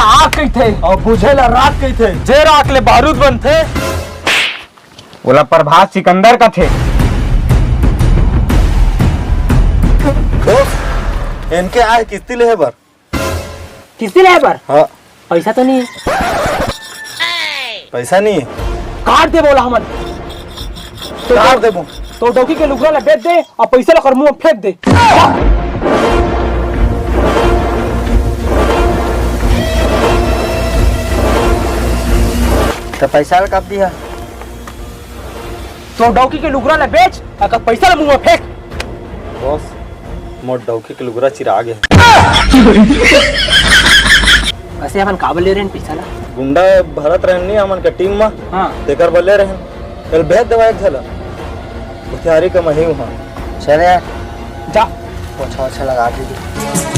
आग कही थे और बुझेला रात कही थे। जे राख ले बारूद बनते बोला प्रभात सिकंदर का थे। दोस्त इनके आए किस्ती ले बर। किसी ले पर हाँ पैसा तो नहीं है। पैसा नहीं है काट दे बोला हमन तो काट देबो। तो डौकी के लुगड़ा ला बेच दे और पैसा ला कर मुंह में फेंक दे। तो पैसा कब दिया? तो डौकी के लुगड़ा ला बेच और पैसा ला मुंह में फेंक। बॉस मोट डौकी के लुगरा चिरा गए। ऐसे अपन काबल ले रहे हैं पैसा ला। गुंडा भरत रहनी हमन के टीम में। हाँ तेकर बल्ले रहन कल भेज देवा एक झला बुथियारी का मही वहां चले जा पोछा अच्छा लगा दीजिए।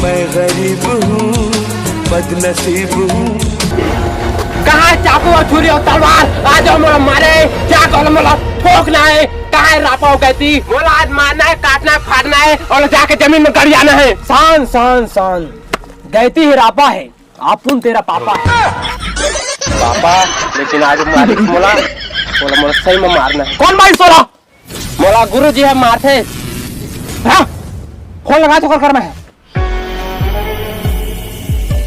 मैं गरीब हूँ बदनसीब हूँ। कहाँ चाकू और छुरी और तलवार आज मोला मारे क्या कल मोला ठोकना है। कहाँ रापाओ कहती मोला आज मारना है काटना है फाड़ना है और जाके जमीन में गड़ जाना है। शान शान शान गैती ही रापा है आपुन तेरा पापा है। पापा लेकिन आज मारी मोला मोला मोला सही में मारना है। कौन मारी सोला मोला गुरुजी है मारते। हाँ फोन लगा तो कर मैं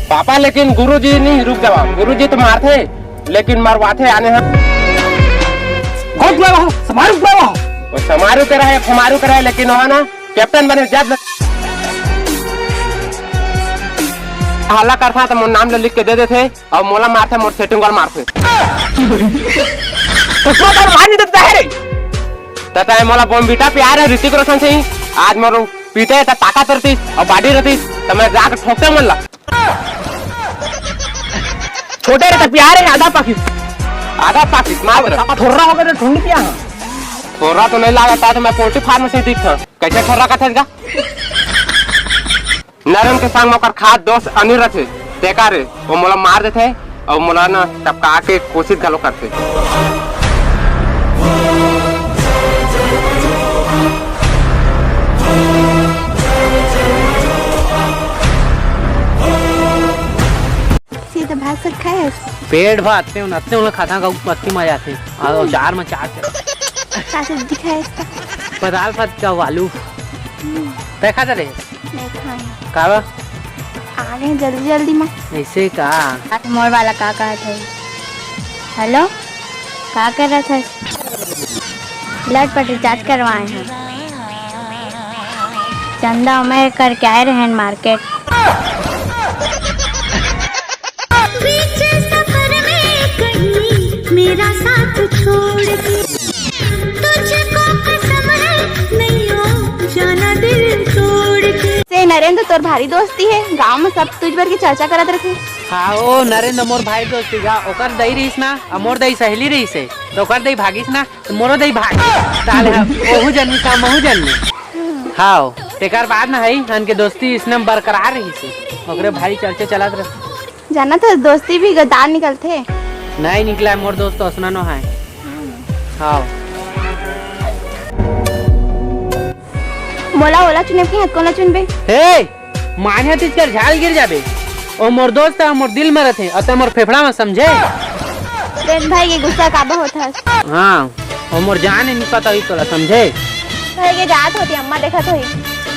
पापा लेकिन गुरुजी नहीं रुक जावा। गुरुजी तो मारते लेकिन मरवाते आने हैं। कौन बुलावा समारू बुलावा वो समारू के रहे हमारू के रहे लेकिन वहाँ ना कैप्टन बने जब हल्ला करता तो मोर नाम लिख के दे देते और मोला मारते मोर सेटिंग वाल मारते। तो तो मानी देता है रे तता मोला बॉम्बिटा प्यार है ऋतिक रोशन से ही आज मोर पीते त ताकत रहती और बॉडी रहती तो मैं जाकर ठोकते मन ला। छोटे रहते प्यार है आधा पाकिट मार ठोर्रा हो गया ढूंढ किया। ठोर्रा तो नहीं लागता तो मैं पोल्ट्री फार्म से दिखता कैसे ठोर्रा का था नरम के संग मोकर खाद दोस्त अनिल रथे देखा रे वो मोला मार देते और मोला ना टपका के कोशिश गलो करते। तो भात सब खाए पेट भात पे नत्ते उन खाता का मस्ती में जाते और जार में चाट क्या सब्जी खाए इसका पदाल भात का आलू देखा रे नहीं खाए कावा आ गए जल्दी जल्दी में ऐसे का मोर वाला का कहा था। हेलो क्या कर रहा था? ब्लड पर जांच करवाए हैं चंदा उमेर करके आए रहे मार्केट। मेरा साथ छोड़ के तुझको कसम है नहीं हो जाना दिल तोड़ के। से नरेंद्र तोर भारी दोस्ती है गांव में सब तुझ पर की चर्चा करत रखे। हाँ ओ नरेंद्र मोर भाई दोस्ती का ओकर दई रहीस ना मोर दई सहेली रहीस है तो ओकर दई भागीस ना तो मोरो दई भाग ताले ओहु जन्मी का महु जन्मी। हाँ तेकर बाद ना है हन के दोस्ती इसने बरकरार रही से ओकरे भारी चर्चा चलत रहे। जाना तो दोस्ती भी गद्दार निकलते नहीं निकला है मोर दोस्त असना नो है। हाँ मोला ओला चुने की हद कोला चुनबे हे मान्या तिचकर झाल गिर जाबे ओ मोर दोस्त है मोर दिल में रहते अत मोर फेफड़ा में समझे। रेन भाई के गुस्सा काबा होता है। हाँ ओ मोर जान नहीं पता ही तोला समझे। भाई के जात होती अम्मा देखा तो ही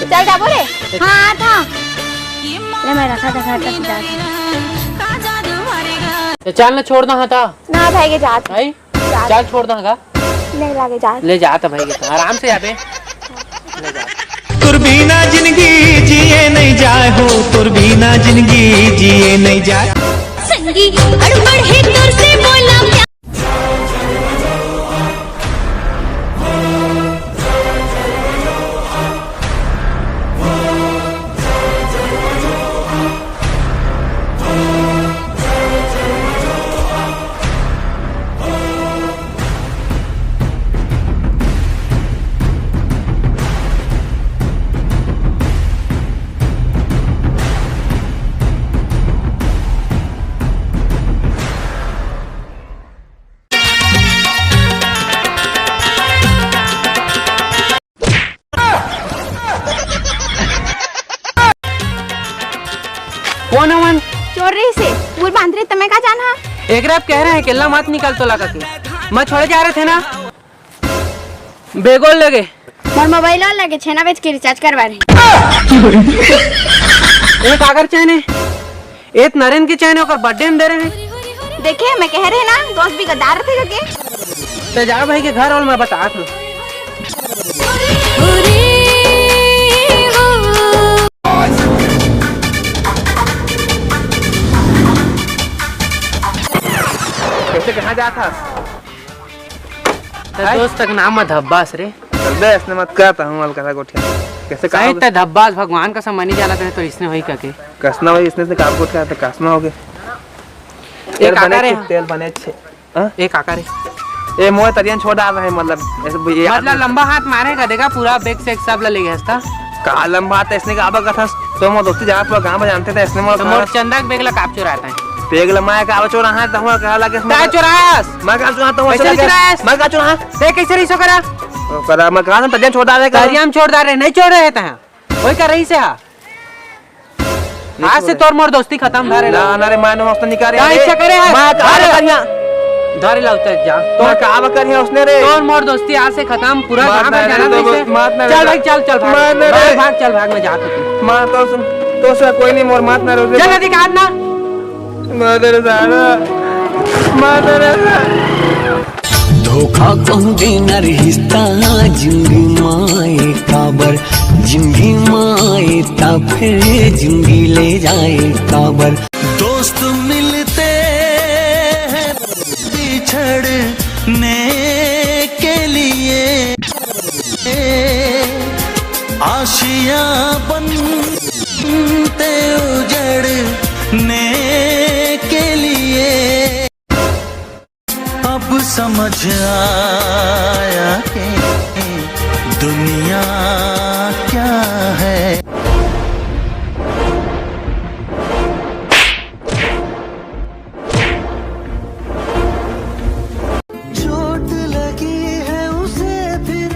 चल जा बोले। हाँ था ले मैं रखा था घर तक जा तो चल ना छोड़ दो था ना भाई के जात भाई चल छोड़ दो का नहीं लागे जात ले जाता भाई के आराम से जाबे ले जा। तुरबीना जिंदगी जिए नहीं जाए हो तुरबीना जिंदगी जिए नहीं जाए संगी अड़बड़ है तुर से बोला क्या। कौन है मन चोर रही से वो दूर बांध रहे तुम्हें क्या जाना? एक रात कह रहे हैं केला मत निकल तो लगा के मैं छोड़े जा रहे थे ना बेगोल लगे मोर मोबाइल और लगे छेना बेच के रिचार्ज करवा रहे। एक आगर चैन है एक नरेंद्र के चैन होकर बर्थडे में दे रहे हैं। देखे मैं कह रहे ना दोस्त भी गद्दार थे के तेजाब भाई के घर और मैं बता दूं कैसे कहाँ जा था? दोस्त तक नाम है धब्बास रे बे इसने मत कहता हूँ अलका गोठिया कैसे कहा सही धब्बास भगवान का सम्मानी जाला करे तो इसने वही करके कसना भाई इसने से काम गोठिया तो कसना हो गए एक आकार है तेल बने छे एक आकार है ए मोए तरियन छोड़ आ रहा है मतलब ऐसे मतलब लंबा हाथ मारेगा देखा पूरा बैग से एक सब ले गया था का लंबा हाथ इसने का आबा का था तो मैं दोस्ती जहाँ पूरा गाँव में जानते थे इसने मोर चंदा के बेगला काप चुराता है पेग लमाया का आवा चोरा हाथ तो कहा लगे क्या चुरास मैं का चोरा तो कैसे चुरास मैं का चोरा देख कैसे रही सो करा करा मैं कहा था तरियन छोड़ दे का तरियम छोड़ दे नहीं छोड़ रहे थे वही कर रही से आज से तोर मोर दोस्ती खत्म धारे ना ना रे मानो मस्त निकाल क्या इच्छा करे है मैं कहा करिया धारे लाउते जा तो का करिया उसने रे तोर मोर दोस्ती आज से खत्म पूरा गांव में जाना नहीं चल भाई चल चल भाग चल भाग में जा तू मां तो सुन तो से कोई नहीं मोर मात ना रे चल अधिकार ना मदर सारा मदर धोखा कहूँ देना रिश्ता जिंदगी माए काबर जिंदगी माए ता फिर जिंदगी ले जाए काबर दोस्त मिलते हैं बिछड़ने के लिए आशियां बनते उजड़ने के लिए अब समझ आया कि दुनिया क्या है। चोट लगी है उसे फिर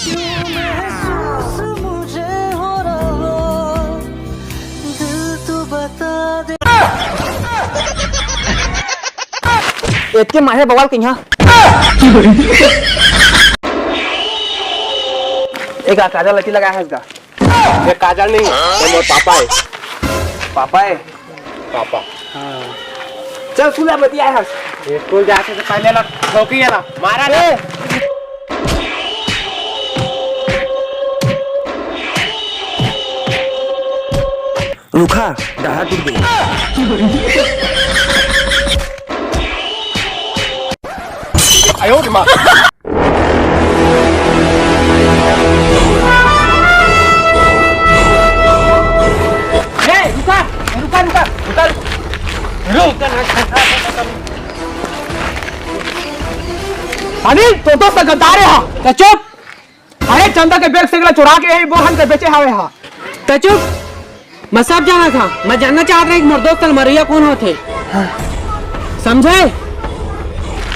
क्यों महसूस मुझे हो रहा दिल तो बता दे। इतने मारे बवाल कहीं एक काजल लती लगा है इसका ये काजल नहीं ये मोर पापा है पापा है पापा चल सुना बतिया है ये स्कूल जाते से पहले ना ठोकी है ना मारा रे रुखा डहा टूट गई आयो रे मां अनिल तो गद्दार है तो चुप अरे चंदा के बैग से चुरा के वो हम के बेचे हावे हा तो चुप मैं सब जाना था मैं जानना चाहता था कि मोर दोस्त मरिया कौन होते समझे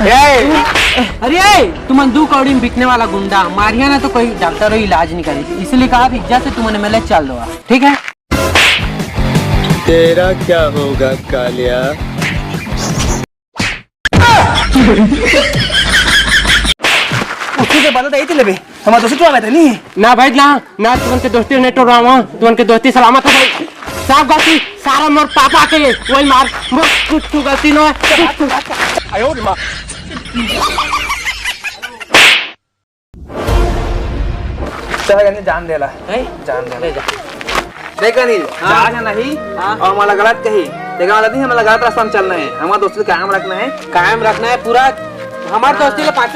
अरे तुम दू कौड़ी में बिकने वाला गुंडा मारिया ना तो कोई डॉक्टर इलाज नहीं करेगी इसलिए कहा इज्जत से तुमने मेले चल दो ठीक है। तेरा क्या होगा कालिया उसकी के बता देती लेबे हमारा दोस्त तो आवे नहीं ना भाई ना ना तुमन के दोस्ती नेटो रावा तुमन के दोस्ती सलामत है भाई सब गलती सारा मोर पापा के वही मार मोर कुछ गलती न है आयो रे मां चाहे जान देला जान देला देखा नहीं जाना नहीं और हमारा गलत कही देखा वाला नहीं हमारा गलत रास्ता में चलना है हमारा दोस्ती कायम रखना है पूरा हमारे दोस्ती के पास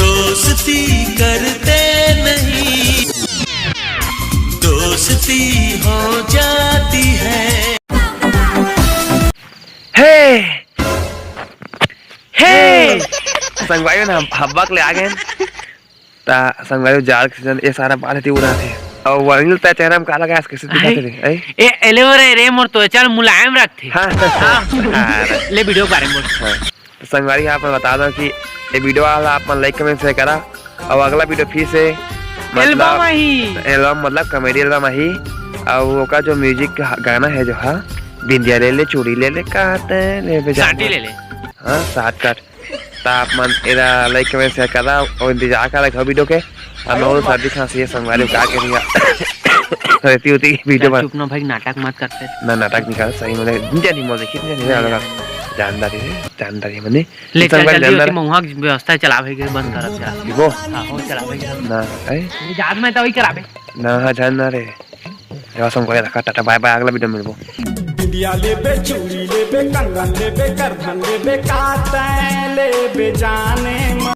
दोस्ती करते नहीं दोस्ती हो जाती है। हे संगवाई ना हब्बा के ले आ गए ता संगवाई जाल के सीजन ये सारा बाल थी उड़ा थे और वहीं ता चेहरा में काला गैस कैसे दिखाते थे ए एलेवरे रे मोर तो चल मुलायम रखते हां ले वीडियो बारे मोर तो संगवारी यहाँ पर बता दो कि ये वीडियो वाला आप लाइक कमेंट शेयर करा और अगला वीडियो फिर से एल्बम मतलब कॉमेडी एल्बम ही और वो का जो म्यूजिक का गाना है जो है बिंदिया ले ले, चूड़ी ले ले, काटे ले बे साटी ले ले हाँ साथ काट तापमान एरा लाइक में से करा और इंतजार कर रखा वीडियो के अब मैं सर्दी खांसी है संगवारी का के नहीं रहती होती वीडियो पर चुप ना भाई, नाटक मत करते। ना नाटक निकाल सही मतलब निंजा नहीं मोल देखी नहीं लगा जानदारी मने ले चल जल्दी होती महुआ व्यवस्था चलावे के बंद करब जा वो हां हो चलावे ना ए याद में तो वही करावे ना हाँ जानना रे यार सम करे रखा टाटा बाय बाय अगला वीडियो में मिलबो बिंदिया लेबे चूड़ी लेबे कंगन लेबे करधन लेबे काटे लेबे जाने